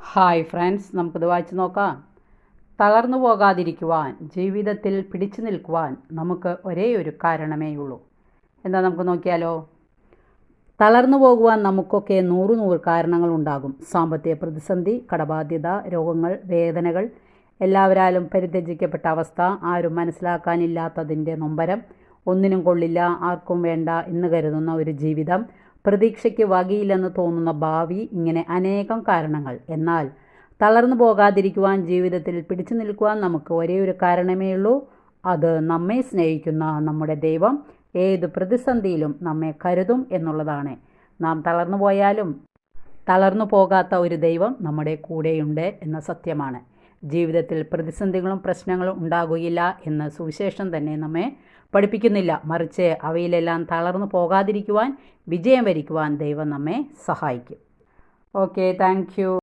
Hi friends, നമുക്കിത് വായിച്ച് നോക്കാം. തളർന്നു പോകാതിരിക്കുവാൻ, ജീവിതത്തിൽ പിടിച്ചു നിൽക്കുവാൻ നമുക്ക് ഒരേ ഒരു കാരണമേ ഉള്ളൂ. എന്താ, നമുക്ക് നോക്കിയാലോ. തളർന്നു പോകുവാൻ നമുക്കൊക്കെ നൂറ് കാരണങ്ങളുണ്ടാകും. സാമ്പത്തിക പ്രതിസന്ധി, കടബാധ്യത, രോഗങ്ങൾ, വേദനകൾ, എല്ലാവരാലും പരിത്യജിക്കപ്പെട്ട അവസ്ഥ, ആരും മനസ്സിലാക്കാനില്ലാത്തതിൻ്റെ നൊമ്പരം, ഒന്നിനും കൊള്ളില്ല, ആർക്കും വേണ്ട എന്ന് കരുതുന്ന ഒരു ജീവിതം, പ്രതീക്ഷയ്ക്ക് വകയില്ലെന്ന് തോന്നുന്ന ഭാവി, ഇങ്ങനെ അനേകം കാരണങ്ങൾ. എന്നാൽ തളർന്നു പോകാതിരിക്കുവാൻ, ജീവിതത്തിൽ പിടിച്ചു നിൽക്കുവാൻ നമുക്ക് ഒരേ ഒരു കാരണമേ ഉള്ളൂ. അത് നമ്മെ സ്നേഹിക്കുന്ന നമ്മുടെ ദൈവം ഏത് പ്രതിസന്ധിയിലും നമ്മെ കരുതും എന്നുള്ളതാണ്. നാം തളർന്നു പോയാലും തളർന്നു പോകാത്ത ഒരു ദൈവം നമ്മുടെ കൂടെയുണ്ട് എന്ന സത്യമാണ്. ജീവിതത്തിൽ പ്രതിസന്ധികളും പ്രശ്നങ്ങളും ഉണ്ടാകുകയില്ല എന്ന് സുവിശേഷം തന്നെ നമ്മെ പഠിപ്പിക്കുന്നില്ല. മറിച്ച് അവയിലെല്ലാം തളർന്നു പോകാതിരിക്കുവാൻ, വിജയം വരിക്കുവാൻ ദൈവം നമ്മെ സഹായിക്കും. Okay, thank you.